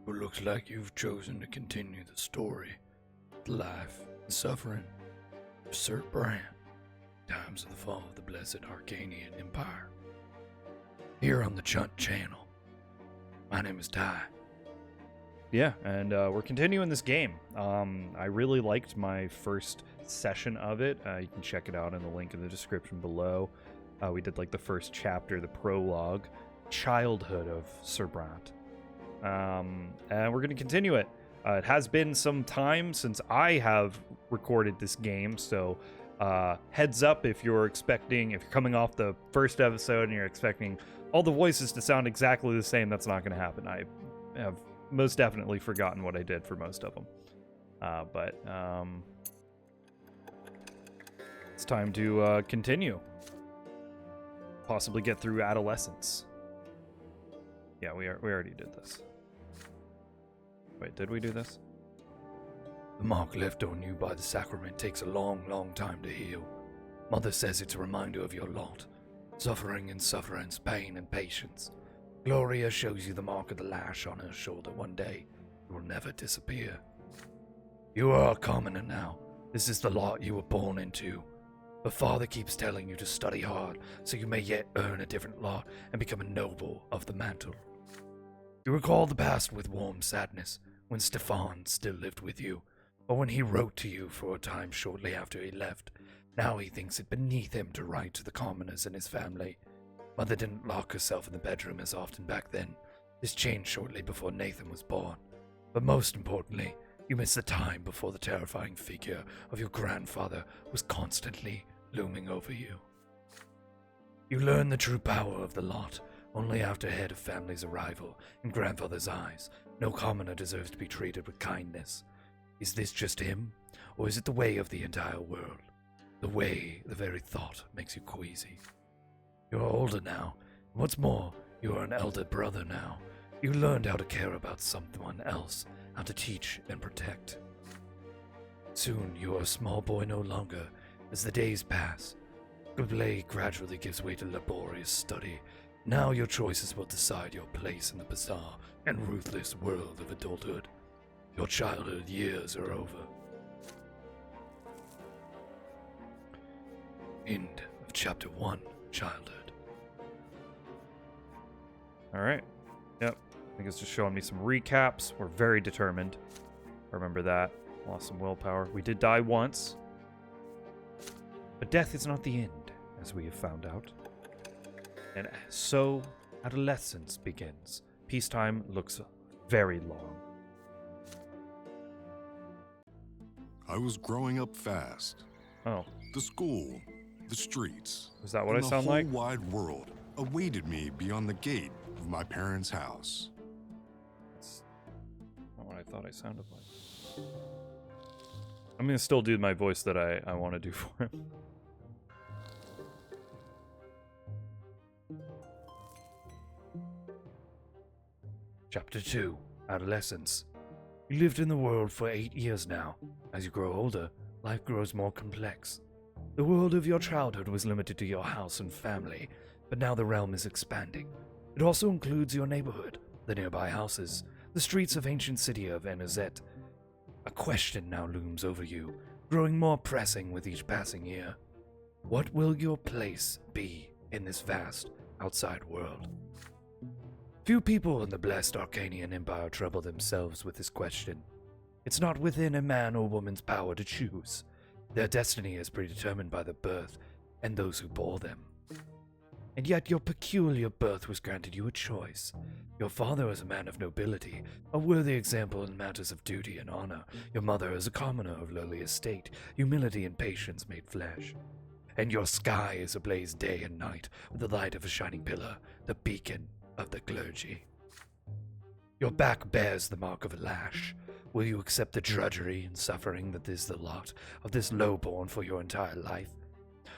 It looks like you've chosen to continue the story, the life and suffering of Sir Brante, times of the fall of the blessed Arcanian Empire. Here on the Chunts channel. My name is Ty. Yeah, and we're continuing this game. I really liked my first session of it. You can check it out in the link in the description below. We did like the first chapter, the prologue, childhood of Sir Brante. And we're going to continue it. It has been some time since I have recorded this game, so heads up if you're coming off the first episode and you're expecting all the voices to sound exactly the same, that's not going to happen. I have most definitely forgotten what I did for most of them. But it's time to continue. Possibly get through adolescence. Yeah, we already did this. Wait, did we do this? The mark left on you by the sacrament takes a long, long time to heal. Mother says it's a reminder of your lot. Suffering and sufferance, pain and patience. Gloria shows you the mark of the lash on her shoulder one day. It will never disappear. You are a commoner now. This is the lot you were born into. But Father keeps telling you to study hard so you may yet earn a different lot and become a noble of the mantle. You recall the past with warm sadness when Stefan still lived with you, or when he wrote to you for a time shortly after he left. Now he thinks it beneath him to write to the commoners in his family. Mother didn't lock herself in the bedroom as often back then. This changed shortly before Nathan was born. But most importantly, you miss the time before the terrifying figure of your grandfather was constantly looming over you. You learn the true power of the lot only after head of family's arrival. In grandfather's eyes, no commoner deserves to be treated with kindness. Is this just him, or is it the way of the entire world? The way the very thought makes you queasy. You're older now, and what's more, you are an elder brother now. You learned how to care about someone else, how to teach and protect. Soon you are a small boy no longer. As the days pass, play gradually gives way to laborious study. Now your choices will decide your place in the bizarre and ruthless world of adulthood. Your childhood years are over. End of Chapter 1, Childhood. Alright. Yep. I think it's just showing me some recaps. We're very determined. Remember that. Lost some willpower. We did die once. But death is not the end, as we have found out. And so, adolescence begins. Peacetime looks very long. I was growing up fast. Oh. The school, the streets. Is that what I sound like? The whole wide world awaited me beyond the gate of my parents' house. That's not what I thought I sounded like. I'm going to still do my voice that I want to do for him. Chapter 2, Adolescence. You lived in the world for 8 years now. As you grow older, life grows more complex. The world of your childhood was limited to your house and family, but now the realm is expanding. It also includes your neighborhood, the nearby houses, the streets of ancient city of Entails. A question now looms over you, growing more pressing with each passing year. What will your place be in this vast outside world? Few people in the blessed Arcanian Empire trouble themselves with this question. It's not within a man or woman's power to choose. Their destiny is predetermined by the birth and those who bore them. And yet your peculiar birth was granted you a choice. Your father is a man of nobility, a worthy example in matters of duty and honor. Your mother is a commoner of lowly estate, humility and patience made flesh. And your sky is ablaze day and night with the light of a shining pillar, the beacon of the clergy. Your back bears the mark of a lash. Will you accept the drudgery and suffering that is the lot of this lowborn for your entire life?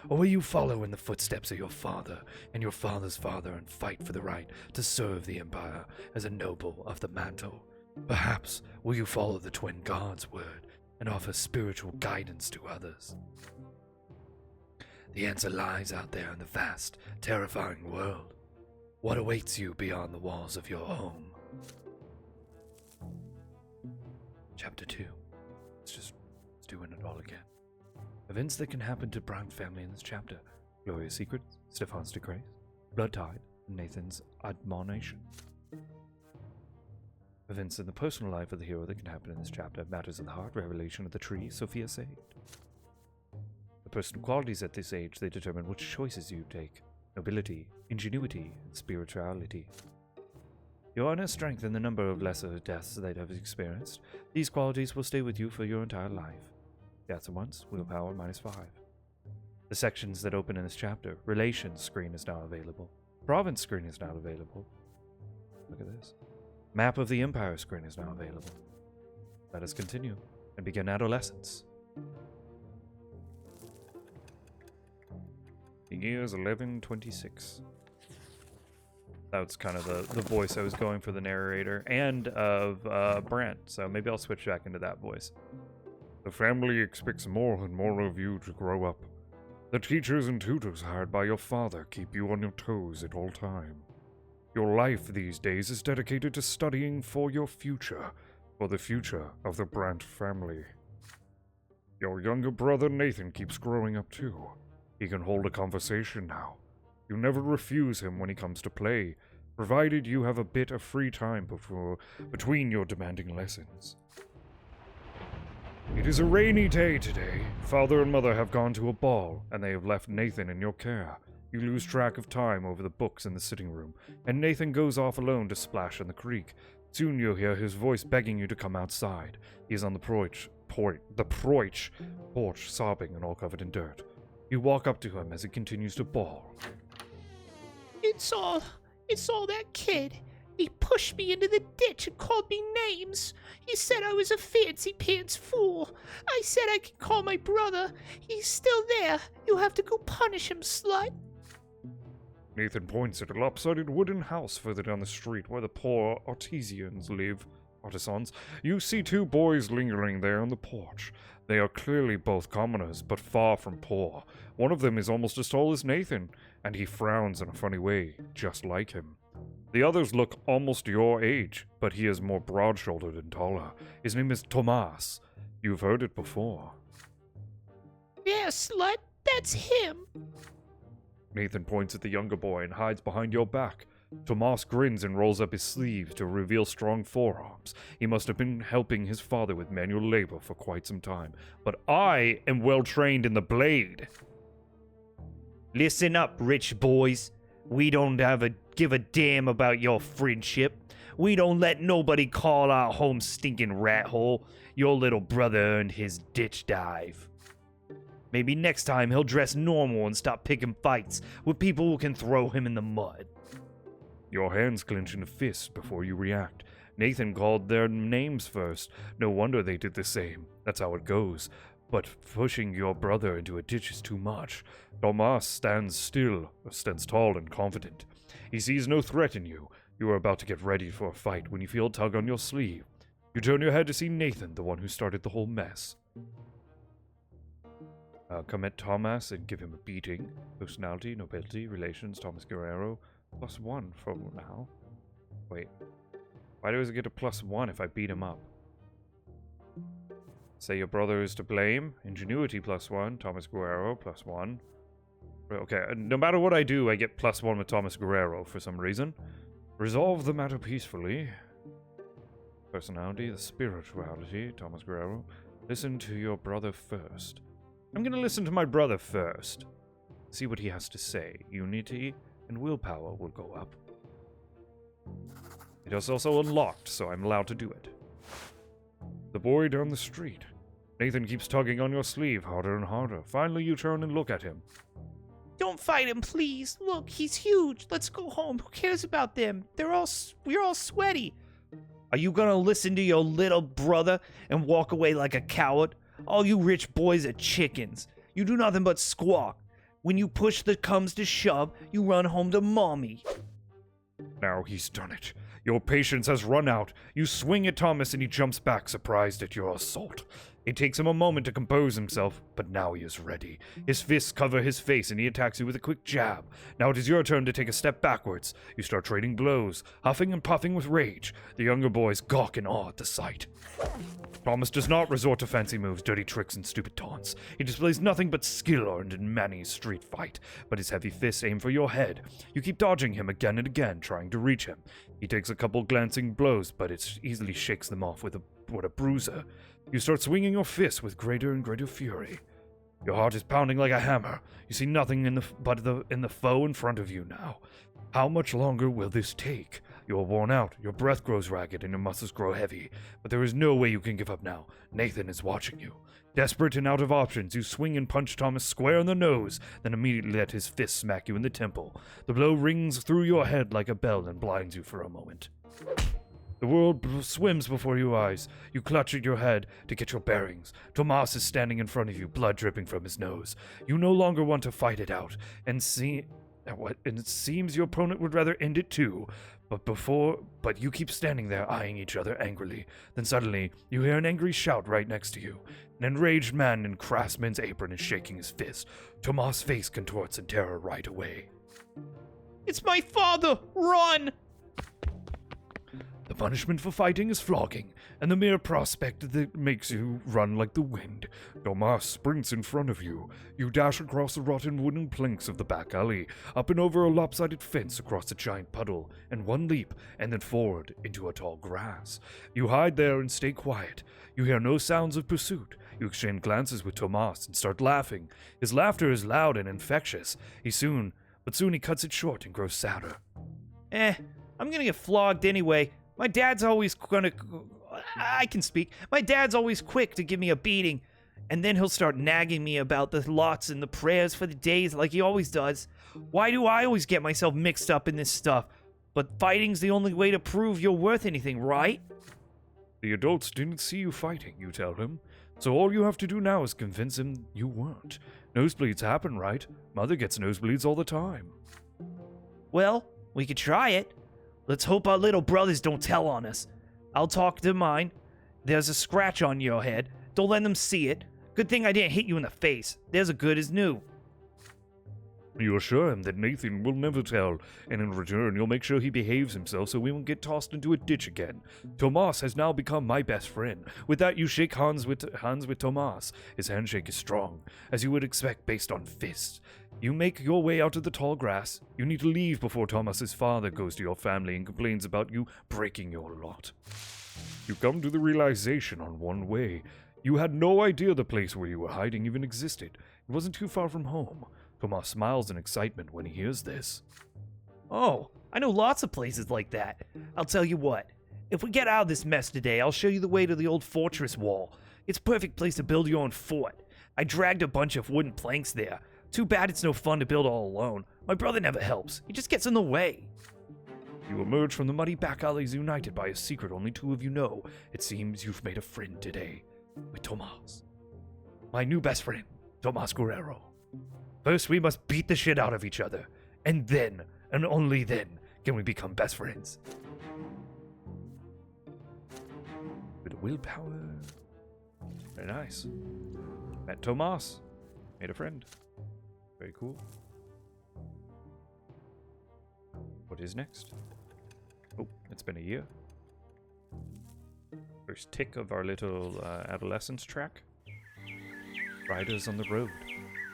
Or will you follow in the footsteps of your father and your father's father and fight for the right to serve the empire as a noble of the mantle? Perhaps will you follow the twin gods' word and offer spiritual guidance to others? The answer lies out there in the vast, terrifying world. What awaits you beyond the walls of your home? Chapter 2. Let's doing it all again. Events that can happen to Brante family in this chapter. Gloria's secrets, Stefan's disgrace, blood tide, and Nathan's admonition. Events in the personal life of the hero that can happen in this chapter. Matters of the heart, revelation of the tree, Sophia saved. The personal qualities at this age, they determine which choices you take. Nobility, ingenuity, and spirituality. Your inner strength and the number of lesser deaths that have experienced. These qualities will stay with you for your entire life. Deaths once, willpower -5. The sections that open in this chapter. Relations screen is now available. Province screen is now available. Look at this. Map of the Empire screen is now available. Let us continue and begin adolescence. The year is 1126. That's kind of the voice I was going for the narrator and of Brant, so maybe I'll switch back into that voice. The family expects more and more of you to grow up. The teachers and tutors hired by your father keep you on your toes at all time. Your life these days is dedicated to studying for your future, for the future of the Brant family. Your younger brother Nathan keeps growing up too. He can hold a conversation now. You never refuse him when he comes to play, provided you have a bit of free time between your demanding lessons. It is a rainy day today. Father and mother have gone to a ball, and they have left Nathan in your care. You lose track of time over the books in the sitting room, and Nathan goes off alone to splash in the creek. Soon you'll hear his voice begging you to come outside. He is on the porch, sobbing and all covered in dirt. You walk up to him as he continues to bawl. It's all that kid. He pushed me into the ditch and called me names. He said I was a fancy pants fool. I said I could call my brother. He's still there. You'll have to go punish him, slut. Nathan points at a lopsided wooden house further down the street where the poor artisans live. Artisans. You see two boys lingering there on the porch. They are clearly both commoners, but far from poor. One of them is almost as tall as Nathan, and he frowns in a funny way, just like him. The others look almost your age, but he is more broad-shouldered and taller. His name is Tomas. You've heard it before. Yeah, slut, that's him. Nathan points at the younger boy and hides behind your back. Tomas grins and rolls up his sleeves to reveal strong forearms. He must have been helping his father with manual labor for quite some time. But I am well trained in the blade. Listen up, rich boys. We don't give a damn about your friendship. We don't let nobody call our home stinking rat hole. Your little brother earned his ditch dive. Maybe next time he'll dress normal and stop picking fights with people who can throw him in the mud. Your hands clench in a fist before you react. Nathan called their names first. No wonder they did the same. That's how it goes. But pushing your brother into a ditch is too much. Tomas stands tall and confident. He sees no threat in you. You are about to get ready for a fight when you feel a tug on your sleeve. You turn your head to see Nathan, the one who started the whole mess. Come at Tomas and give him a beating. Personality, nobility, relations, Thomas Guerrero. +1 for now. Wait. Why does it get a +1 if I beat him up? Say your brother is to blame. Ingenuity +1. Thomas Guerrero +1. Okay, no matter what I do, I get +1 with Thomas Guerrero for some reason. Resolve the matter peacefully. Personality, the spirituality, Thomas Guerrero. Listen to your brother first. I'm gonna listen to my brother first. See what he has to say. Unity and willpower will go up. It is also unlocked, so I'm allowed to do it. The boy down the street. Nathan keeps tugging on your sleeve harder and harder. Finally, you turn and look at him. Don't fight him, please. Look, he's huge. Let's go home. Who cares about them? We're all sweaty. Are you gonna listen to your little brother and walk away like a coward? All you rich boys are chickens. You do nothing but squawk. When you push that comes to shove, you run home to mommy. Now he's done it. Your patience has run out. You swing at Thomas and he jumps back, surprised at your assault. It takes him a moment to compose himself, but now he is ready. His fists cover his face and he attacks you with a quick jab. Now it is your turn to take a step backwards. You start trading blows, huffing and puffing with rage. The younger boys gawk in awe at the sight. Thomas does not resort to fancy moves, dirty tricks, and stupid taunts. He displays nothing but skill earned in many a street fight, but his heavy fists aim for your head. You keep dodging him again and again, trying to reach him. He takes a couple glancing blows, but it easily shakes them off with a bruiser. You start swinging your fists with greater and greater fury. Your heart is pounding like a hammer. You see nothing in the foe in front of you now. How much longer will this take? You are worn out, your breath grows ragged, and your muscles grow heavy. But there is no way you can give up now. Nathan is watching you. Desperate and out of options, you swing and punch Thomas square in the nose, then immediately let his fist smack you in the temple. The blow rings through your head like a bell and blinds you for a moment. The world swims before your eyes. You clutch at your head to get your bearings. Tomas is standing in front of you, blood dripping from his nose. You no longer want to fight it out, and it seems your opponent would rather end it too. But you keep standing there, eyeing each other angrily. Then suddenly, you hear an angry shout right next to you. An enraged man in craftsman's apron is shaking his fist. Tomas' face contorts in terror right away. It's my father! Run! The punishment for fighting is flogging, and the mere prospect that makes you run like the wind. Tomas sprints in front of you. You dash across the rotten wooden planks of the back alley, up and over a lopsided fence across a giant puddle, and one leap, and then forward into a tall grass. You hide there and stay quiet. You hear no sounds of pursuit. You exchange glances with Tomas and start laughing. His laughter is loud and infectious. Soon he cuts it short and grows sadder. I'm gonna get flogged anyway. My dad's always I can speak. My dad's always quick to give me a beating, and then he'll start nagging me about the lots and the prayers for the days like he always does. Why do I always get myself mixed up in this stuff? But fighting's the only way to prove you're worth anything, right? The adults didn't see you fighting, you tell him. So all you have to do now is convince him you weren't. Nosebleeds happen, right? Mother gets nosebleeds all the time. Well, we could try it. Let's hope our little brothers don't tell on us. I'll talk to mine. There's a scratch on your head. Don't let them see it. Good thing I didn't hit you in the face. There's as good as new. You assure him that Nathan will never tell, and in return you'll make sure he behaves himself so we won't get tossed into a ditch again. Tomas has now become my best friend. With that, you shake hands with Tomas. His handshake is strong, as you would expect based on fists. You make your way out of the tall grass. You need to leave before Thomas's father goes to your family and complains about you breaking your lot. You come to the realization on one way. You had no idea the place where you were hiding even existed. It wasn't too far from home. Tomas smiles in excitement when he hears this. Oh, I know lots of places like that. I'll tell you what. If we get out of this mess today, I'll show you the way to the old fortress wall. It's a perfect place to build your own fort. I dragged a bunch of wooden planks there. Too bad it's no fun to build all alone. My brother never helps. He just gets in the way. You emerge from the muddy back alleys united by a secret only two of you know. It seems you've made a friend today. With Tomas. My new best friend, Tomas Guerrero. First, we must beat the shit out of each other. And then, and only then, can we become best friends. With willpower. Very nice. Met Tomas. Made a friend. Very cool. What is next? Oh, it's been a year. First tick of our little adolescence track. Riders on the road.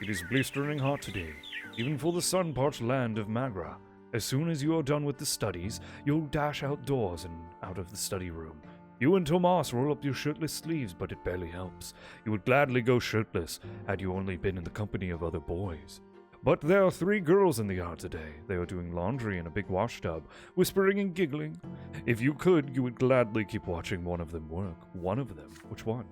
It is blistering hot today, even for the sun-parched land of Magra. As soon as you are done with the studies, you'll dash outdoors and out of the study room. You and Tomas roll up your shirtless sleeves, but it barely helps. You would gladly go shirtless had you only been in the company of other boys. But there are 3 girls in the yard today. They are doing laundry in a big wash tub, whispering and giggling. If you could, you would gladly keep watching one of them work. One of them? Which one?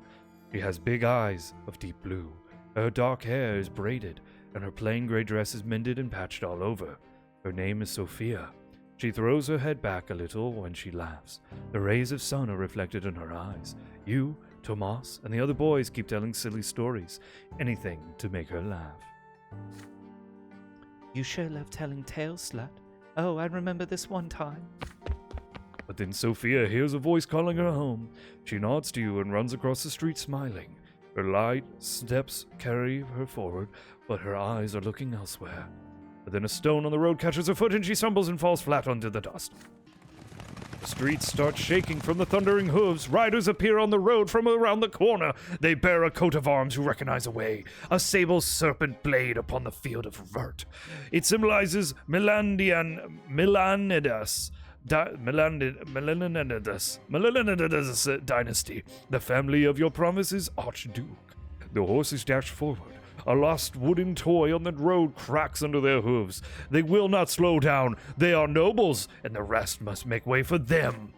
She has big eyes of deep blue. Her dark hair is braided, and her plain gray dress is mended and patched all over. Her name is Sophia. She throws her head back a little when she laughs. The rays of sun are reflected in her eyes. You, Tomas, and the other boys keep telling silly stories. Anything to make her laugh. You sure love telling tales, slut. Oh, I remember this one time. But then Sophia hears a voice calling her home. She nods to you and runs across the street smiling. Her light steps carry her forward, but her eyes are looking elsewhere. But then a stone on the road catches her foot and she stumbles and falls flat onto the dust. The streets start shaking from the thundering hooves. Riders appear on the road from around the corner. They bear a coat of arms you recognize away, a sable serpent blade upon the field of Vert. It symbolizes Melanidas dynasty, the family of your promise's archduke. The horses dash forward. A lost wooden toy on the road cracks under their hooves. They will not slow down. They are nobles, and the rest must make way for them.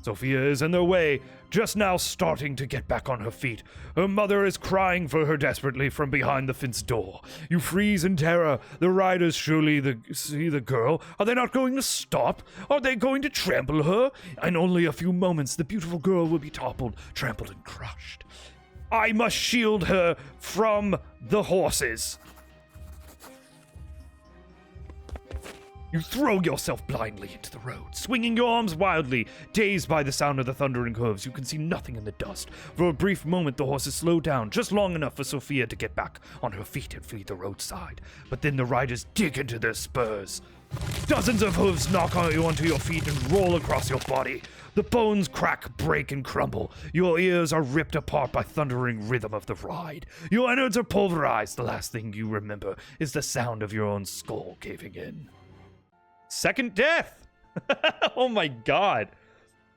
Sophia is in their way, just now starting to get back on her feet. Her mother is crying for her desperately from behind the fenced door. You freeze in terror. The riders surely see the girl. Are they not going to stop? Are they going to trample her? In only a few moments, the beautiful girl will be toppled, trampled, and crushed. I must shield her from the horses. You throw yourself blindly into the road, swinging your arms wildly. Dazed by the sound of the thundering hooves, you can see nothing in the dust. For a brief moment, the horses slow down, just long enough for Sophia to get back on her feet and flee the roadside. But then the riders dig into their spurs. Dozens of hooves knock you onto your feet and roll across your body. The bones crack, break, and crumble. Your ears are ripped apart by thundering rhythm of the ride. Your innards are pulverized. The last thing you remember is the sound of your own skull caving in. Second death! Oh my god.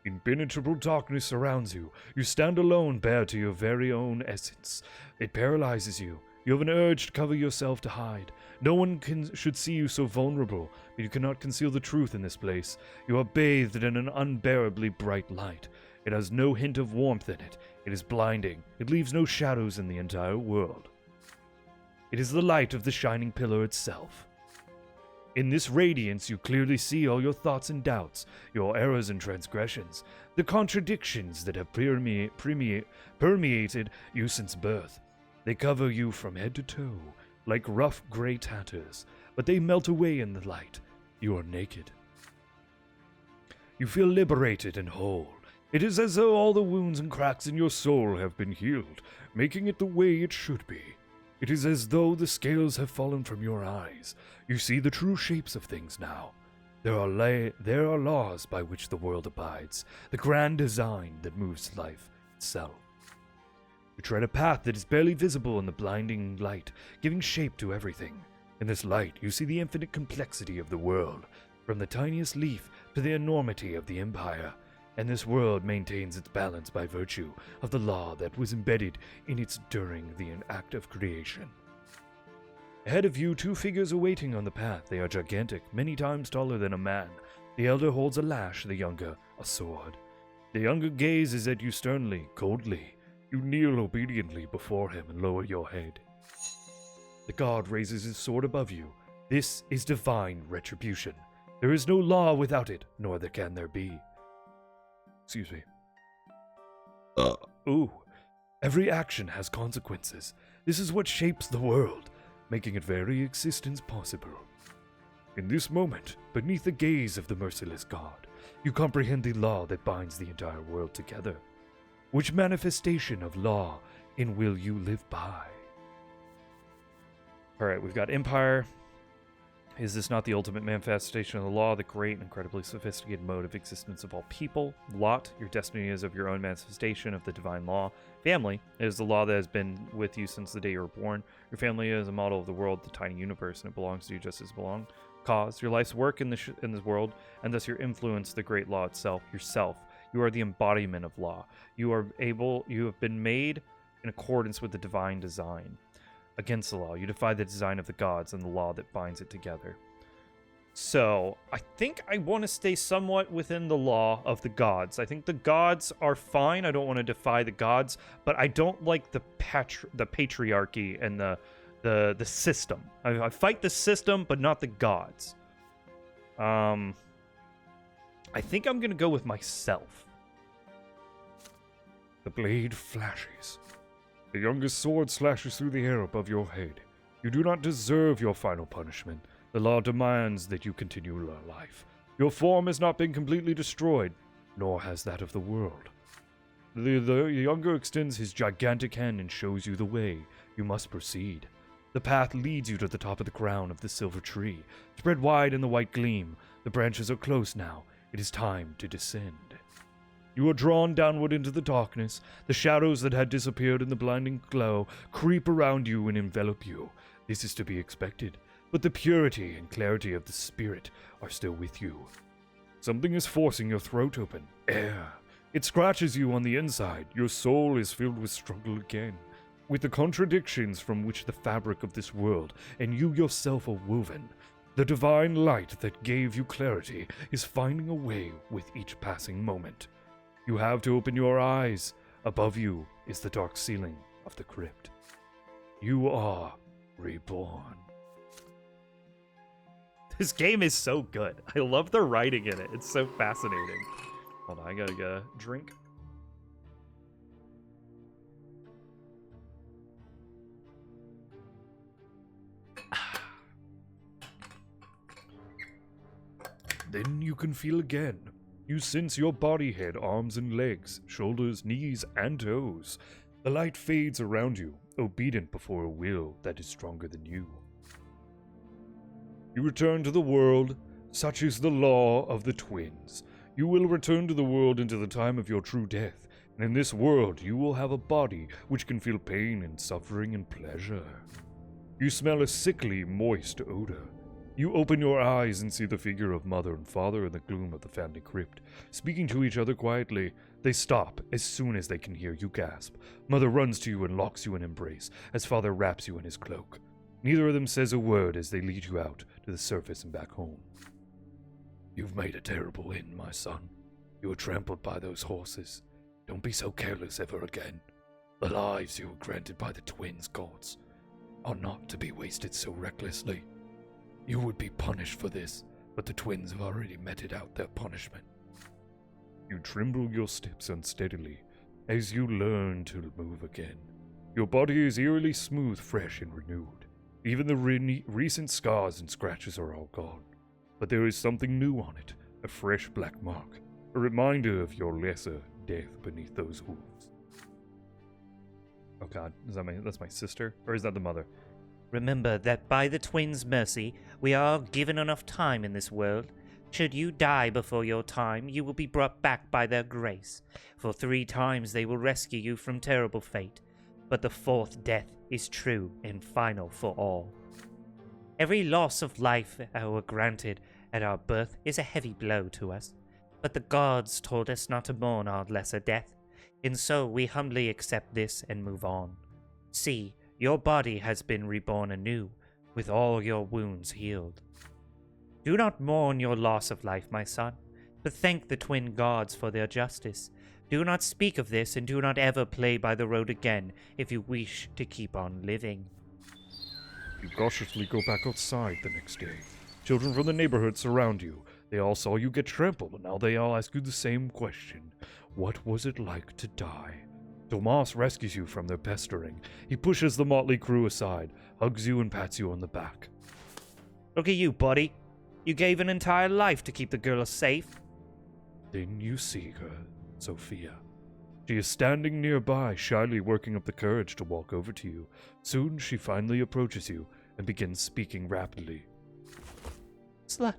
Impenetrable darkness surrounds you. You stand alone, bare to your very own essence. It paralyzes you. You have an urge to cover yourself to hide. No one should see you so vulnerable, but you cannot conceal the truth in this place. You are bathed in an unbearably bright light. It has no hint of warmth in it. It is blinding. It leaves no shadows in the entire world. It is the light of the shining pillar itself. In this radiance, you clearly see all your thoughts and doubts, your errors and transgressions, the contradictions that have permeated you since birth. They cover you from head to toe, like rough gray tatters, but they melt away in the light. You are naked. You feel liberated and whole. It is as though all the wounds and cracks in your soul have been healed, making it the way it should be. It is as though the scales have fallen from your eyes. You see the true shapes of things now. There are laws by which the world abides, the grand design that moves life itself. You tread a path that is barely visible in the blinding light, giving shape to everything. In this light, you see the infinite complexity of the world, from the tiniest leaf to the enormity of the empire. And this world maintains its balance by virtue of the law that was embedded in it during the act of creation. Ahead of you, two figures are waiting on the path. They are gigantic, many times taller than a man. The elder holds a lash, the younger a sword. The younger gazes at you sternly, coldly. You kneel obediently before him and lower your head. The god raises his sword above you. This is divine retribution. There is no law without it, nor can there be. Excuse me. Ooh. Every action has consequences. This is what shapes the world, making its very existence possible. In this moment, beneath the gaze of the merciless God, you comprehend the law that binds the entire world together. Which manifestation of law in will you live by? Alright, we've got Empire. Is this not the ultimate manifestation of the law, the great and incredibly sophisticated mode of existence of all people? Lot, your destiny is of your own manifestation of the divine law. Family is the law that has been with you since the day you were born. Your family is a model of the world, the tiny universe, and it belongs to you just as it belongs. Cause, your life's work in this world, and thus your influence, the great law itself, yourself. You are the embodiment of law. You have been made in accordance with the divine design. Against the law, you defy the design of the gods and the law that binds it together. So, I think I want to stay somewhat within the law of the gods. I think the gods are fine. I don't want to defy the gods, but I don't like the patriarchy and the system. I fight the system, but not the gods. I think I'm gonna go with myself. The blade flashes. The youngest sword slashes through the air above your head. You do not deserve your final punishment. The law demands that you continue your life. Your form has not been completely destroyed, nor has that of the world. The younger extends his gigantic hand and shows you the way. You must proceed. The path leads you to the top of the crown of the silver tree, spread wide in the white gleam. The branches are close now. It is time to descend. You are drawn downward into the darkness. The shadows that had disappeared in the blinding glow creep around you and envelop you. This is to be expected, but the purity and clarity of the spirit are still with you. Something is forcing your throat open. Air. It scratches you on the inside. Your soul is filled with struggle again, with the contradictions from which the fabric of this world and you yourself are woven. The divine light that gave you clarity is finding a way with each passing moment. You have to open your eyes. Above you is the dark ceiling of the crypt. You are reborn. This game is so good. I love the writing in it. It's so fascinating. Hold on, I gotta get a drink. Then you can feel again. You sense your body, head, arms and legs, shoulders, knees, and toes. The light fades around you, obedient before a will that is stronger than you. You return to the world. Such is the law of the twins. You will return to the world into the time of your true death, and in this world you will have a body which can feel pain and suffering and pleasure. You smell a sickly, moist odor. You open your eyes and see the figure of mother and father in the gloom of the family crypt. Speaking to each other quietly, they stop as soon as they can hear you gasp. Mother runs to you and locks you in embrace as father wraps you in his cloak. Neither of them says a word as they lead you out to the surface and back home. You've made a terrible end, my son. You were trampled by those horses. Don't be so careless ever again. The lives you were granted by the twins' gods are not to be wasted so recklessly. You would be punished for this, but the twins have already meted out their punishment. You tremble your steps unsteadily as you learn to move again. Your body is eerily smooth, fresh, and renewed. Even the recent scars and scratches are all gone. But there is something new on it, a fresh black mark, a reminder of your lesser death beneath those hooves. Oh god, that's my sister? Or is that the mother? Remember that by the twins' mercy, we are given enough time in this world. Should you die before your time, you will be brought back by their grace. For 3 times they will rescue you from terrible fate. But the 4th death is true and final for all. Every loss of life our granted at our birth is a heavy blow to us. But the gods told us not to mourn our lesser death, and so we humbly accept this and move on. See, your body has been reborn anew, with all your wounds healed. Do not mourn your loss of life, my son, but thank the twin gods for their justice. Do not speak of this, and do not ever play by the road again if you wish to keep on living. You cautiously go back outside the next day. Children from the neighborhood surround you. They all saw you get trampled, and now they all ask you the same question. What was it like to die? Tomas rescues you from their pestering. He pushes the motley crew aside, hugs you, and pats you on the back. Look at you, buddy. You gave an entire life to keep the girl safe. Then you see her, Sophia. She is standing nearby, shyly working up the courage to walk over to you. Soon she finally approaches you and begins speaking rapidly. Slut,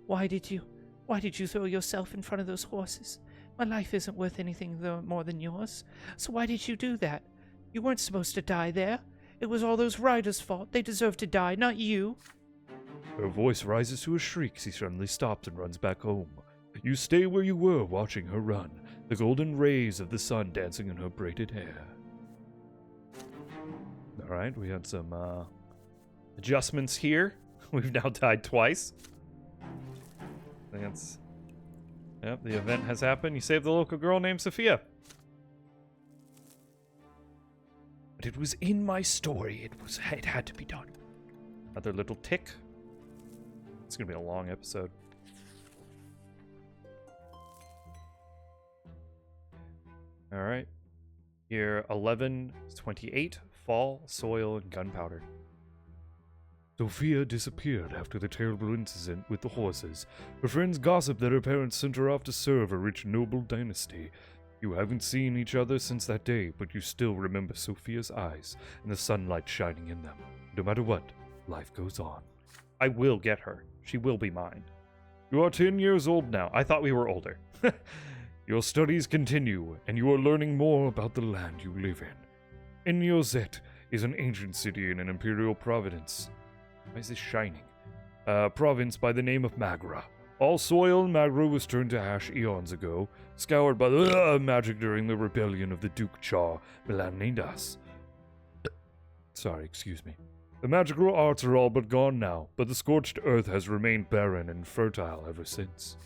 why did you throw yourself in front of those horses? My life isn't worth anything more than yours. So why did you do that? You weren't supposed to die there. It was all those riders' fault. They deserved to die, not you. Her voice rises to a shriek. She suddenly stops and runs back home. You stay where you were, watching her run, the golden rays of the sun dancing in her braided hair. Alright, we had some adjustments here. We've now died twice. I think that's... Yep, the event has happened. You saved the local girl named Sophia. But it was in my story. It had to be done. Another little tick. It's gonna be a long episode. Alright. Year 1128. Fall, soil, and gunpowder. Sophia disappeared after the terrible incident with the horses. Her friends gossip that her parents sent her off to serve a rich noble dynasty. You haven't seen each other since that day, but you still remember Sophia's eyes and the sunlight shining in them. No matter what, life goes on. I will get her. She will be mine. You are 10 years old now. I thought we were older. Your studies continue, and you are learning more about the land you live in. Inyozet is an ancient city in an imperial province. Why is this shining? Province by the name of Magra. All soil in Magra was turned to ash eons ago, scoured by the magic during the rebellion of the Duke Char Melanidas. Sorry, excuse me. The magical arts are all but gone now, but the scorched earth has remained barren and fertile ever since.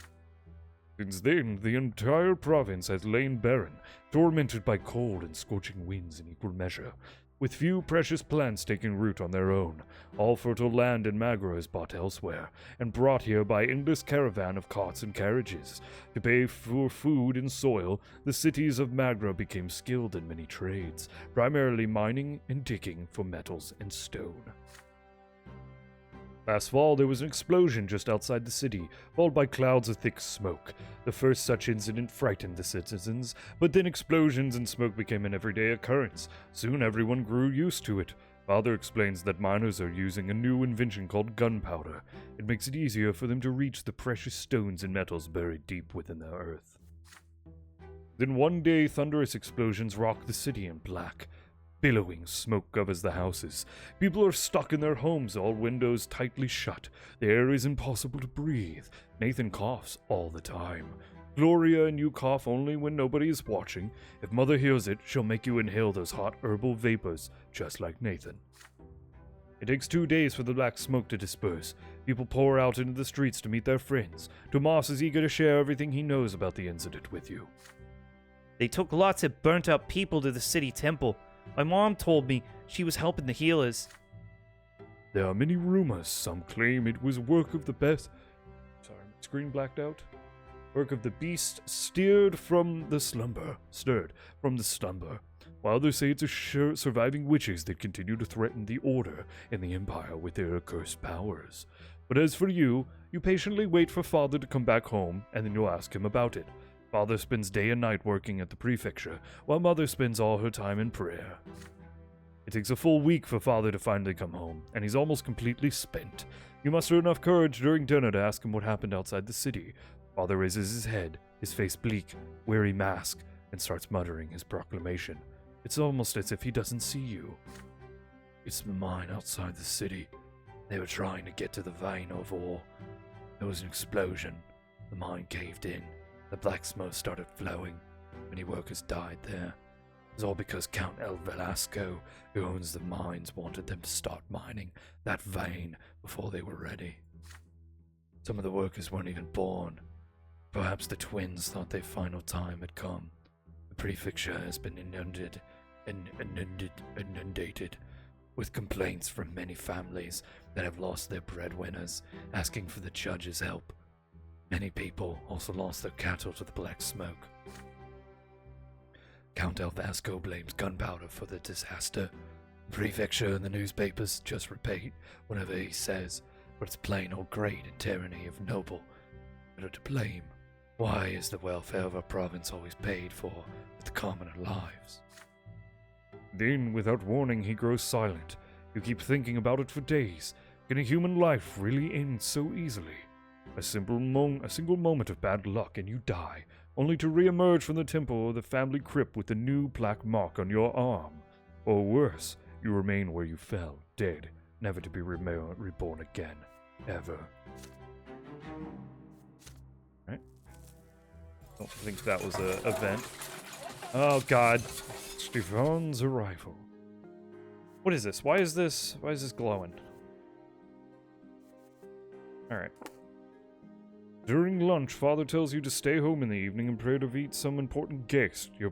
Since then, the entire province has lain barren, tormented by cold and scorching winds in equal measure, with few precious plants taking root on their own. All fertile land in Magra is bought elsewhere, and brought here by endless caravan of carts and carriages. To pay for food and soil, the cities of Magra became skilled in many trades, primarily mining and digging for metals and stone. Last fall, there was an explosion just outside the city, followed by clouds of thick smoke. The first such incident frightened the citizens, but then explosions and smoke became an everyday occurrence. Soon everyone grew used to it. Father explains that miners are using a new invention called gunpowder. It makes it easier for them to reach the precious stones and metals buried deep within the earth. Then one day, thunderous explosions rock the city in black. Billowing smoke covers the houses. People are stuck in their homes, all windows tightly shut. The air is impossible to breathe. Nathan coughs all the time. Gloria and you cough only when nobody is watching. If Mother hears it, she'll make you inhale those hot herbal vapors, just like Nathan. It takes 2 days for the black smoke to disperse. People pour out into the streets to meet their friends. Tomas is eager to share everything he knows about the incident with you. They took lots of burnt-out people to the city temple. My mom told me she was helping the healers. There are many rumors. Some claim it was work of the best. Sorry, screen blacked out. Work of the beast stirred from the slumber. While others say it's surviving witches that continue to threaten the order and the empire with their accursed powers. But as for you, you patiently wait for Father to come back home, and then you'll ask him about it. Father spends day and night working at the prefecture, while Mother spends all her time in prayer. It takes a full week for Father to finally come home, and he's almost completely spent. You muster enough courage during dinner to ask him what happened outside the city. Father raises his head, his face bleak, weary mask, and starts muttering his proclamation. It's almost as if he doesn't see you. It's the mine outside the city. They were trying to get to the vein of ore. There was an explosion. The mine caved in. The black smoke started flowing. Many workers died there. It was all because Count El Velasco, who owns the mines, wanted them to start mining that vein before they were ready. Some of the workers weren't even born. Perhaps the twins thought their final time had come. The prefecture has been inundated with complaints from many families that have lost their breadwinners, asking for the judge's help. Many people also lost their cattle to the black smoke. Count El Vasco blames gunpowder for the disaster. The prefecture and the newspapers just repeat whatever he says, but it's plain old greed and tyranny of noble that are to blame. Why is the welfare of our province always paid for with the commoner lives? Then, without warning, he grows silent. You keep thinking about it for days. Can a human life really end so easily? A single moment of bad luck and you die, only to re-emerge from the temple or the family crypt with a new black mark on your arm. Or worse, you remain where you fell, dead, never to be reborn again, ever. Right? Don't think that was an event. Oh god. Stefan's arrival. What is this? Why is this glowing? Alright. During lunch, Father tells you to stay home in the evening and pray to meet some important guest. Your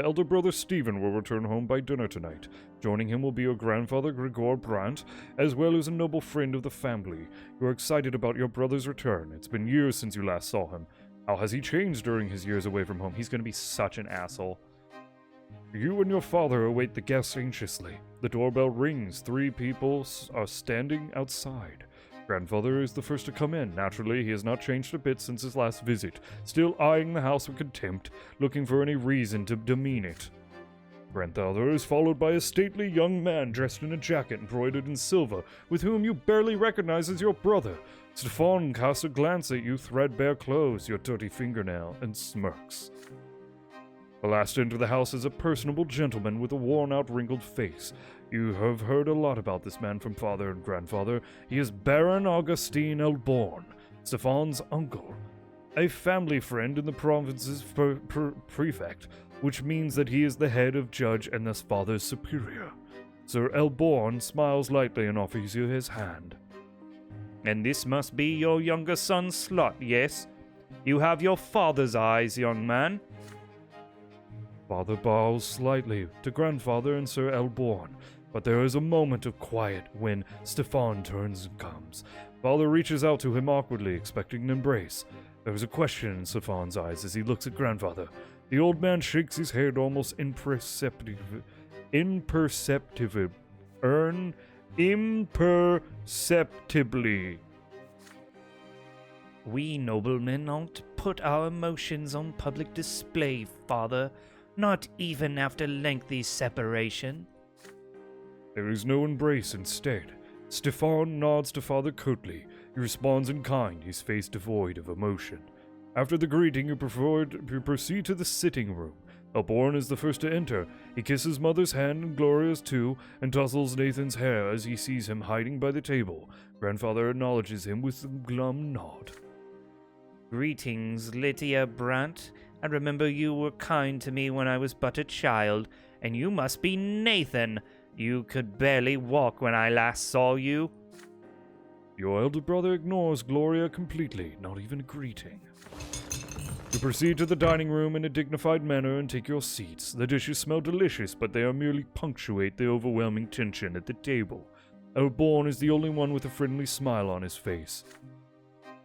elder brother Stephen will return home by dinner tonight. Joining him will be your grandfather Gregor Brante, as well as a noble friend of the family. You are excited about your brother's return. It's been years since you last saw him. How has he changed during his years away from home? He's gonna be such an asshole. You and your father await the guests anxiously. The doorbell rings. 3 people are standing outside. Grandfather is the first to come in. Naturally, he has not changed a bit since his last visit, still eyeing the house with contempt, looking for any reason to demean it. Grandfather is followed by a stately young man dressed in a jacket embroidered in silver, with whom you barely recognize as your brother. Stefan casts a glance at you threadbare clothes, your dirty fingernail, and smirks. The last to enter the house is a personable gentleman with a worn-out, wrinkled face. You have heard a lot about this man from father and grandfather. He is Baron Augustine Elborn, Stefan's uncle, a family friend in the province's prefect, which means that he is the head of judge and thus father's superior. Sir Elborn smiles lightly and offers you his hand. And this must be your younger son, Slot, yes? You have your father's eyes, young man. Father bows slightly to grandfather and Sir Elborn, but there is a moment of quiet when Stefan turns and comes. Father reaches out to him awkwardly, expecting an embrace. There is a question in Stefan's eyes as he looks at grandfather. The old man shakes his head almost imperceptibly. We noblemen don't put our emotions on public display, father, not even after lengthy separation. There is no embrace instead. Stefan nods to Father curtly. He responds in kind, his face devoid of emotion. After the greeting, you proceed to the sitting room. Elborn is the first to enter. He kisses Mother's hand and Gloria's too, and tussles Nathan's hair as he sees him hiding by the table. Grandfather acknowledges him with a glum nod. Greetings, Lydia Brante. I remember you were kind to me when I was but a child, and you must be Nathan. You could barely walk when I last saw you. Your elder brother ignores Gloria completely, not even a greeting. You proceed to the dining room in a dignified manner and take your seats. The dishes smell delicious, but they merely punctuate the overwhelming tension at the table. Elborn is the only one with a friendly smile on his face.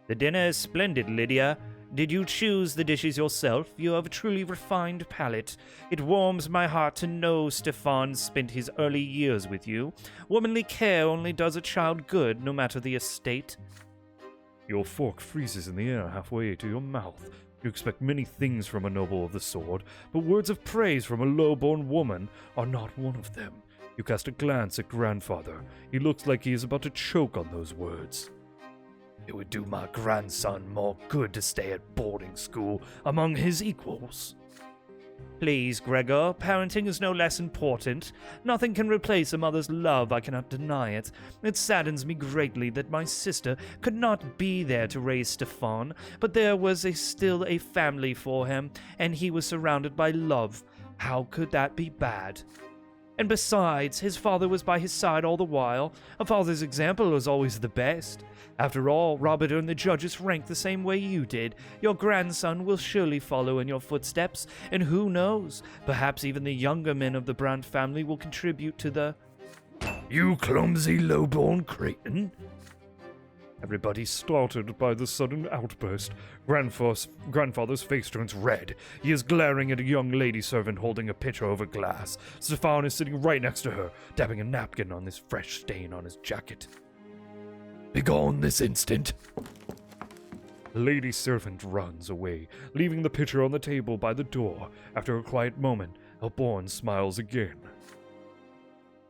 The dinner is splendid, Lydia. Did you choose the dishes yourself? You have a truly refined palate. It warms my heart to know Stefan spent his early years with you. Womanly care only does a child good, no matter the estate. Your fork freezes in the air halfway to your mouth. You expect many things from a noble of the sword, but words of praise from a low-born woman are not one of them. You cast a glance at grandfather. He looks like he is about to choke on those words. It would do my grandson more good to stay at boarding school among his equals. Please, Gregor, parenting is no less important. Nothing can replace a mother's love, I cannot deny it. It saddens me greatly that my sister could not be there to raise Stefan, but there was still a family for him, and he was surrounded by love. How could that be bad? And besides, his father was by his side all the while. A father's example is always the best. After all, Robert earned the judge's rank the same way you did. Your grandson will surely follow in your footsteps, and who knows, perhaps even the younger men of the Brante family will contribute to the... You clumsy low-born cretin! Everybody startled by the sudden outburst. Grandfather's face turns red. He is glaring at a young lady servant holding a pitcher over glass. Stefan is sitting right next to her, dabbing a napkin on this fresh stain on his jacket. Begone this instant! The lady servant runs away, leaving the pitcher on the table by the door. After a quiet moment, Elborn smiles again.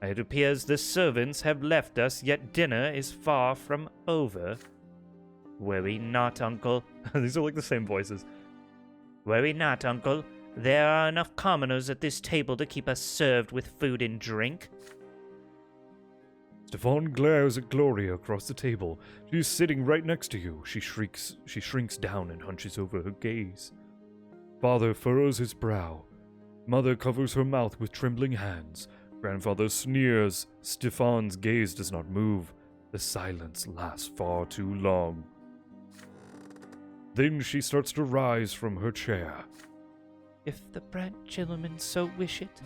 It appears the servants have left us, yet dinner is far from over. Worry not, Uncle. These are like the same voices. Worry not, Uncle. There are enough commoners at this table to keep us served with food and drink. Stefan glares at Gloria across the table. She is sitting right next to you. She shrinks down and hunches over her gaze. Father furrows his brow. Mother covers her mouth with trembling hands. Grandfather sneers. Stefan's gaze does not move. The silence lasts far too long. Then she starts to rise from her chair. If the Brante gentleman so wish it.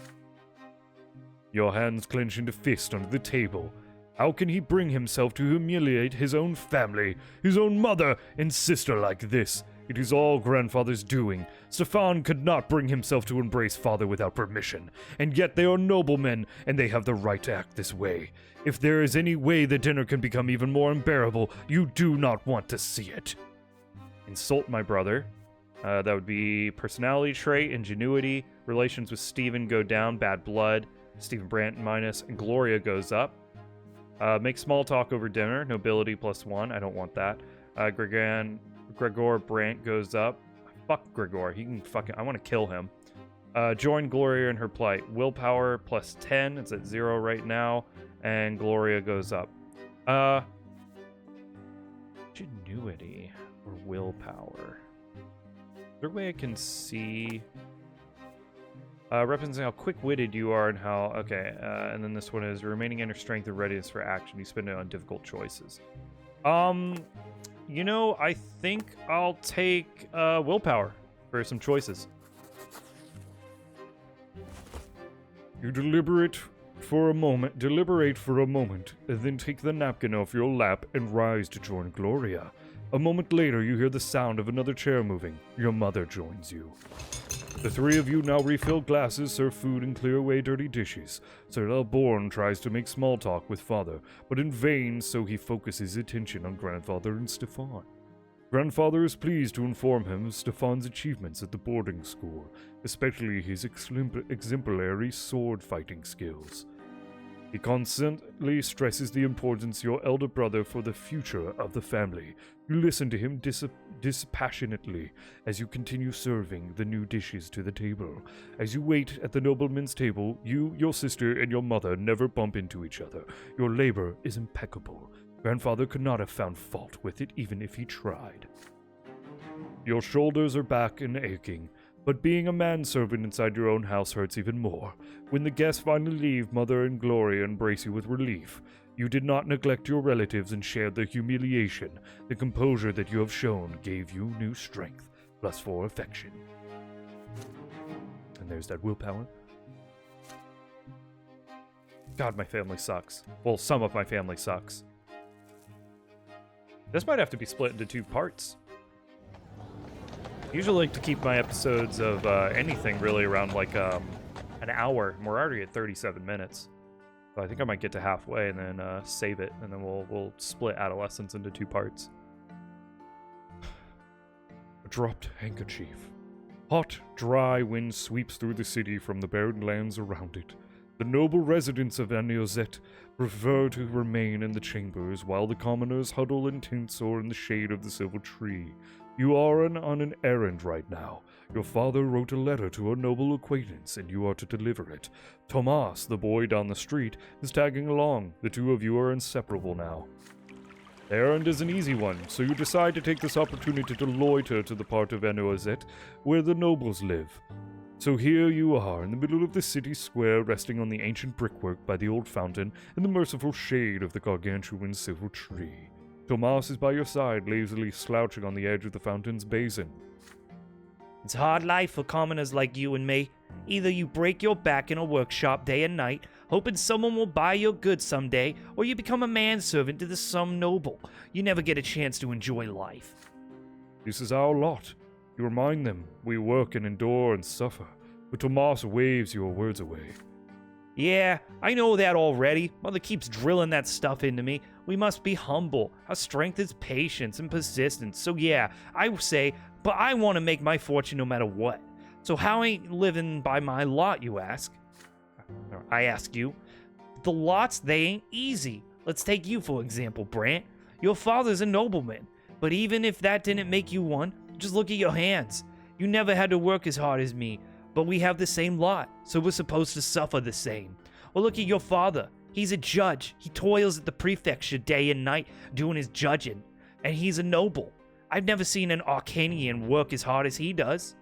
Your hands clench into fist under the table. How can he bring himself to humiliate his own family, his own mother and sister like this? It is all grandfather's doing. Stefan could not bring himself to embrace father without permission, and yet they are noblemen, and they have the right to act this way. If there is any way the dinner can become even more unbearable, you do not want to see it. Insult my brother. That would be personality trait, ingenuity, relations with Steven go down, bad blood, Stephen Brante minus, and Gloria goes up. Make small talk over dinner, nobility +1, I don't want that. Gregor Brante goes up. Fuck Gregor, he can fucking, I want to kill him. Join Gloria in her plight. Willpower +10, it's at 0 right now, and Gloria goes up. Ingenuity or willpower? Is there a way I can see? Representing how quick-witted you are and how... Okay, and then this one is remaining inner strength and readiness for action. You spend it on difficult choices. You know, I think I'll take willpower for some choices. You deliberate for a moment, and then take the napkin off your lap and rise to join Gloria. A moment later, you hear the sound of another chair moving. Your mother joins you. The three of you now refill glasses, serve food, and clear away dirty dishes. Sir Elborn tries to make small talk with father, but in vain, so he focuses attention on grandfather and Stefan. Grandfather is pleased to inform him of Stefan's achievements at the boarding school, especially his exemplary sword-fighting skills. He constantly stresses the importance of your elder brother for the future of the family. You listen to him dispassionately as you continue serving the new dishes to the table. As you wait at the nobleman's table, you, your sister, and your mother never bump into each other. Your labor is impeccable. Grandfather could not have found fault with it even if he tried. Your shoulders are back and aching, but being a manservant inside your own house hurts even more. When the guests finally leave, Mother and Gloria embrace you with relief. You did not neglect your relatives and shared their humiliation. The composure that you have shown gave you new strength, +4 affection. And there's that willpower. God, my family sucks. Well, some of my family sucks. This might have to be split into 2 parts. Usually like to keep my episodes of anything really around like an hour. We're already at 37 minutes. So I think I might get to halfway and then save it, and then we'll split Adolescence into 2 parts. A dropped handkerchief. Hot, dry wind sweeps through the city from the barren lands around it. The noble residents of Entails prefer to remain in the chambers, while the commoners huddle in tents or in the shade of the silver tree. You are on an errand right now. Your father wrote a letter to a noble acquaintance, and you are to deliver it. Tomas, the boy down the street, is tagging along. The 2 of you are inseparable now. The errand is an easy one, so you decide to take this opportunity to loiter to the part of Entails where the nobles live. So here you are, in the middle of the city square, resting on the ancient brickwork by the old fountain in the merciful shade of the gargantuan silver tree. Tomas is by your side, lazily slouching on the edge of the fountain's basin. It's a hard life for commoners like you and me. Either you break your back in a workshop day and night, hoping someone will buy your goods someday, or you become a manservant to some noble. You never get a chance to enjoy life. This is our lot. You remind them we work and endure and suffer, but Tomas waves your words away. Yeah, I know that already. Mother keeps drilling that stuff into me. We must be humble. Our strength is patience and persistence. So yeah, I say, but I want to make my fortune no matter what. So how ain't living by my lot, you ask? I ask you. The lots, they ain't easy. Let's take you for example, Brant. Your father's a nobleman. But even if that didn't make you one, just look at your hands. You never had to work as hard as me. But we have the same lot, so we're supposed to suffer the same. Or look at your father. He's a judge. He toils at the prefecture day and night doing his judging. And he's a noble. I've never seen an Arcanian work as hard as he does.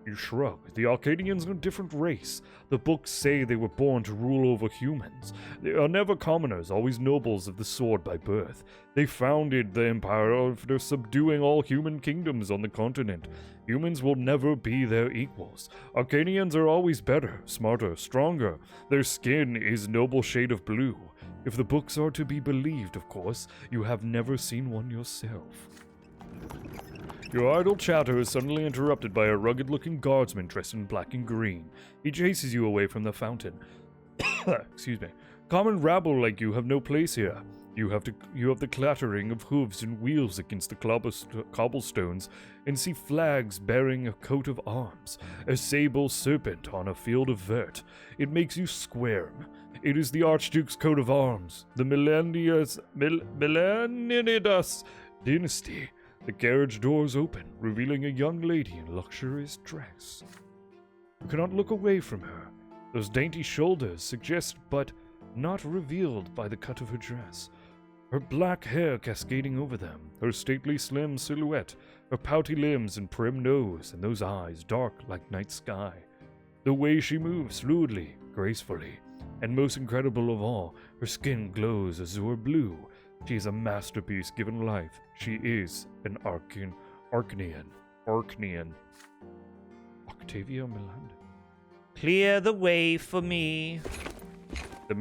You shrug. The Arcadians are a different race. The books say they were born to rule over humans. They are never commoners, always nobles of the sword by birth. They founded the empire after subduing all human kingdoms on the continent. Humans will never be their equals. Arcanians are always better, smarter, stronger. Their skin is noble shade of blue. If the books are to be believed, of course, you have never seen one yourself. Your idle chatter is suddenly interrupted by a rugged-looking guardsman dressed in black and green. He chases you away from the fountain. Excuse me. Common rabble like you have no place here. You have the clattering of hooves and wheels against the cobblestones, and see flags bearing a coat of arms, a sable serpent on a field of vert. It makes you squirm. It is the Archduke's coat of arms, the Melanidas dynasty. The carriage doors open, revealing a young lady in luxurious dress. You cannot look away from her. Those dainty shoulders suggest, but not revealed by the cut of her dress. Her black hair cascading over them, her stately slim silhouette, her pouty limbs and prim nose, and those eyes dark like night sky. The way she moves fluidly, gracefully, and most incredible of all, her skin glows azure blue. She is a masterpiece given life. She is an Arcnean. Octavia Melanda. Clear the way for me. The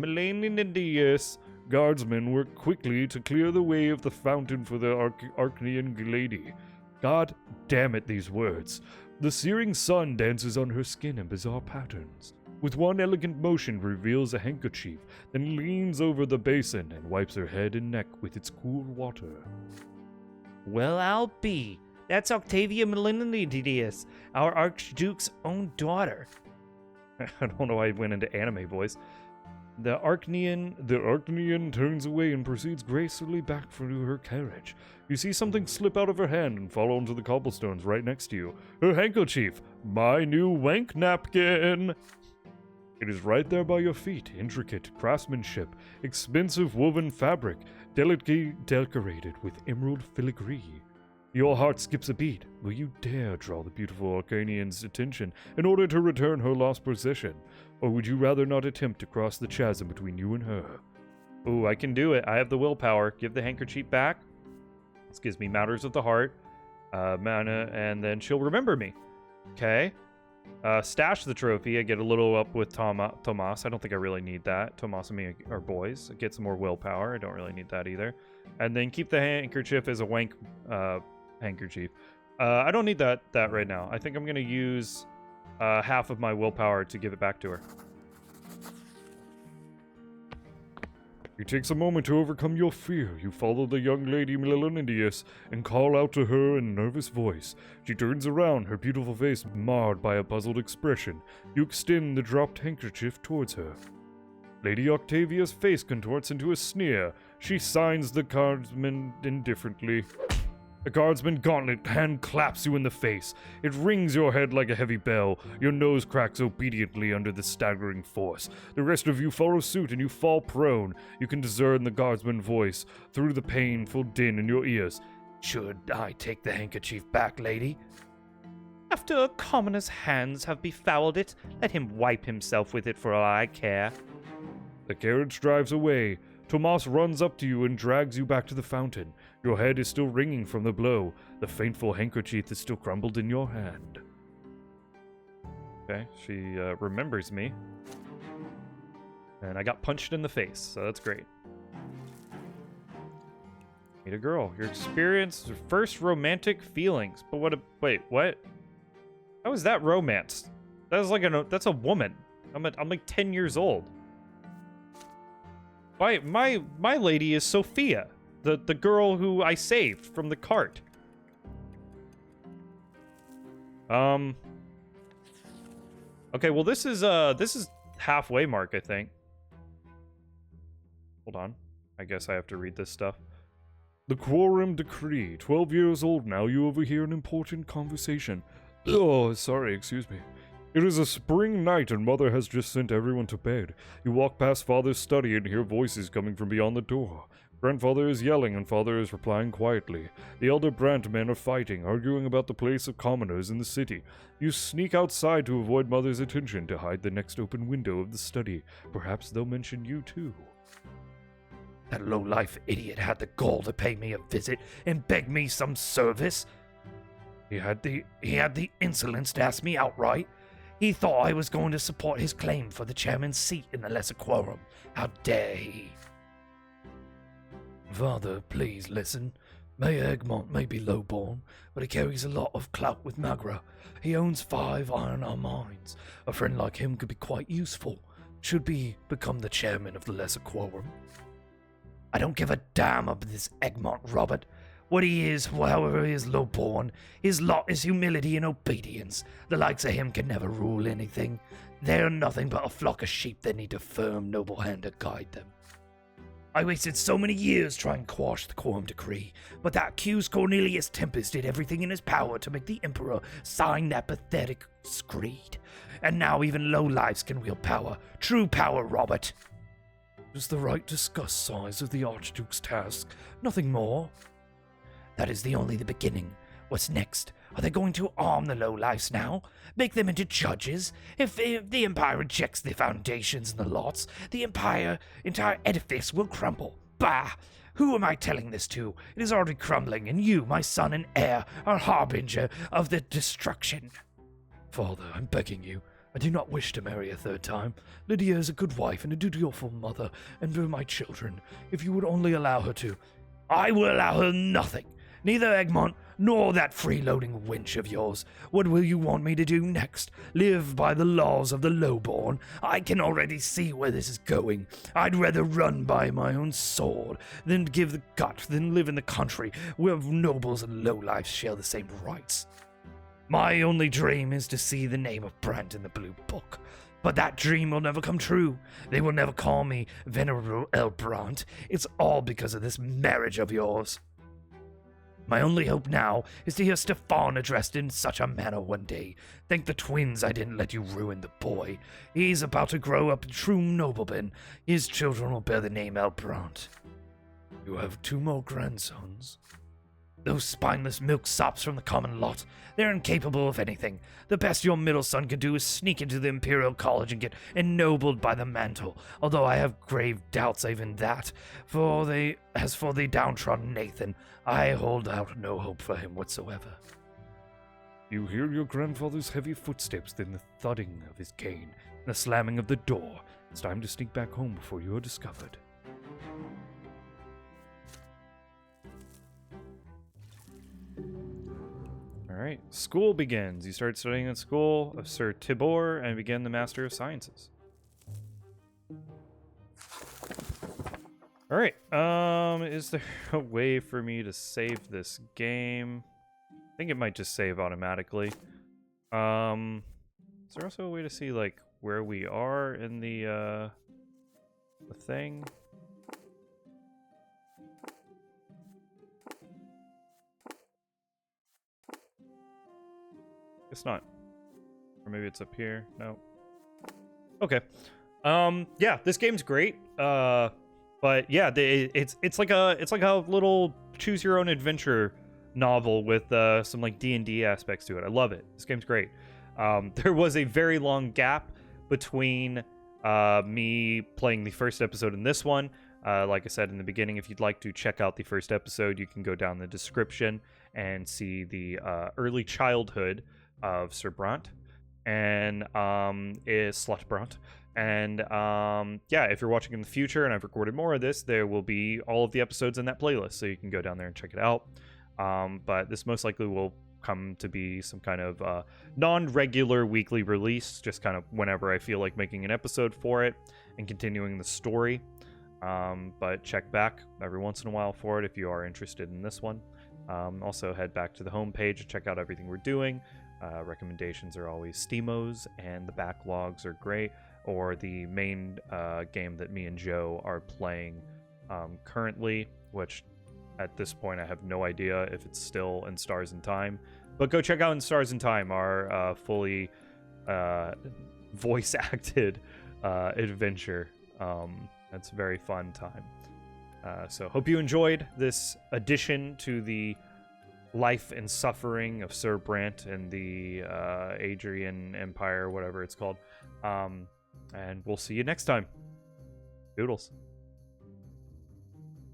Melanidas guardsmen work quickly to clear the way of the fountain for the Arcnean lady. God damn it, these words. The searing sun dances on her skin in bizarre patterns. With one elegant motion reveals a handkerchief, then leans over the basin and wipes her head and neck with its cool water. Well, I'll be. That's Octavia Melanides, our Archduke's own daughter. I don't know why I went into anime voice. The Arcnean turns away and proceeds gracefully back through her carriage. You see something slip out of her hand and fall onto the cobblestones right next to you. Her handkerchief! My new wank napkin! It is right there by your feet, intricate craftsmanship, expensive woven fabric, delicately decorated with emerald filigree. Your heart skips a beat. Will you dare draw the beautiful Arcanian's attention in order to return her lost possession? Or would you rather not attempt to cross the chasm between you and her? Ooh, I can do it. I have the willpower. Give the handkerchief back. This gives me matters of the heart, mana, and then she'll remember me. Okay. Stash the trophy. I get a little up with Tomas. I don't think I really need that. Tomas and me are boys. I get some more willpower. I don't really need that either. And then keep the handkerchief as a wank handkerchief. I don't need that right now. I think I'm going to use half of my willpower to give it back to her. It takes a moment to overcome your fear. You follow the young lady Melanidas and call out to her in a nervous voice. She turns around, her beautiful face marred by a puzzled expression. You extend the dropped handkerchief towards her. Lady Octavia's face contorts into a sneer. She signs the guardsman indifferently. A guardsman gauntlet hand claps you in the face. It rings your head like a heavy bell. Your nose cracks obediently under the staggering force. The rest of you follow suit and you fall prone. You can discern the guardsman's voice through the painful din in your ears. Should I take the handkerchief back, lady? After a commoner's hands have befouled it, let him wipe himself with it for all I care. The carriage drives away. Tomas runs up to you and drags you back to the fountain. Your head is still ringing from the blow. The fateful handkerchief is still crumbled in your hand. Okay, she remembers me. And I got punched in the face, so that's great. Meet a girl. Your experience, your first romantic feelings. But wait, what? How is that romance? That's like that's a woman. I'm like 10 years old. My lady is Sophia, the girl who I saved from the cart. Okay, well this is halfway mark, I think. Hold on. I guess I have to read this stuff. The quorum decree. 12 years old now, you overhear an important conversation. Oh, sorry, excuse me. It is a spring night and Mother has just sent everyone to bed. You walk past Father's study and hear voices coming from beyond the door. Grandfather is yelling and Father is replying quietly. The elder Brante men are fighting, arguing about the place of commoners in the city. You sneak outside to avoid Mother's attention to hide the next open window of the study. Perhaps they'll mention you too. That low-life idiot had the gall to pay me a visit and beg me some service. He had the insolence to ask me outright. He thought I was going to support his claim for the chairman's seat in the lesser quorum. How dare he? Father, please listen. Mayor Egmont may be lowborn, but he carries a lot of clout with Magra. He owns 5 iron ore mines. A friend like him could be quite useful. Should be become the chairman of the Lesser Quorum. I don't give a damn of this Egmont, Robert. What he is, however he is low-born, his lot is humility and obedience. The likes of him can never rule anything. They're nothing but a flock of sheep that need a firm, noble hand to guide them. I wasted so many years trying to quash the Quorum Decree, but that accused Cornelius Tempest did everything in his power to make the Emperor sign that pathetic screed. And now even lowlifes can wield power. True power, Robert. Does the right discuss size of the Archduke's task? Nothing more? That is only the beginning. What's next? Are they going to arm the lowlifes now? Make them into judges? If the Empire rejects the foundations and the lots, the entire edifice will crumble. Bah! Who am I telling this to? It is already crumbling, and you, my son and heir, are harbinger of the destruction. Father, I'm begging you. I do not wish to marry a 3rd time. Lydia is a good wife and a dutiful mother, and for my children, if you would only allow her to. I will allow her nothing. Neither Egmont nor that freeloading wench of yours. What will you want me to do next? Live by the laws of the lowborn? I can already see where this is going. I'd rather run by my own sword than give the gut than live in the country where nobles and lowlifes share the same rights. My only dream is to see the name of Brante in the Blue Book. But that dream will never come true. They will never call me Venerable El Brante. It's all because of this marriage of yours. My only hope now is to hear Stefan addressed in such a manner one day. Thank the twins I didn't let you ruin the boy. He's about to grow up a true nobleman. His children will bear the name El Brante. You have 2 more grandsons? Those spineless milksops from the common lot, they're incapable of anything. The best your middle son can do is sneak into the Imperial College and get ennobled by the mantle, although I have grave doubts even that. As for the downtrodden Nathan, I hold out no hope for him whatsoever. You hear your grandfather's heavy footsteps, then the thudding of his cane, and the slamming of the door. It's time to sneak back home before you are discovered. Alright, school begins. You start studying at school of Sir Tibor and begin the Master of Sciences. Alright, is there a way for me to save this game? I think it might just save automatically. Is there also a way to see, like, where we are in the thing? It's not. Or maybe it's up here. No. Okay. Yeah, this game's great. But yeah, it's like a little choose your own adventure novel with some like D&D aspects to it. I love it. This game's great. There was a very long gap between me playing the first episode and this one. Like I said in the beginning, if you'd like to check out the first episode, you can go down the description and see the early childhood of Sir Brante and is Slut Brante. And yeah, if you're watching in the future and I've recorded more of this, there will be all of the episodes in that playlist, so you can go down there and check it out. But this most likely will come to be some kind of non-regular weekly release, just kind of whenever I feel like making an episode for it and continuing the story. But check back every once in a while for it if you are interested in this one. Also head back to the homepage and check out everything we're doing. Recommendations are always Steamos, and the backlogs are great, or the main game that me and Joe are playing currently, which at this point I have no idea if it's still in Stars in Time. But go check out In Stars in Time, our fully voice-acted adventure. That's a very fun time. So hope you enjoyed this addition to the life and suffering of Sir Brante and the Adrian Empire, whatever it's called. And we'll see you next time. Doodles.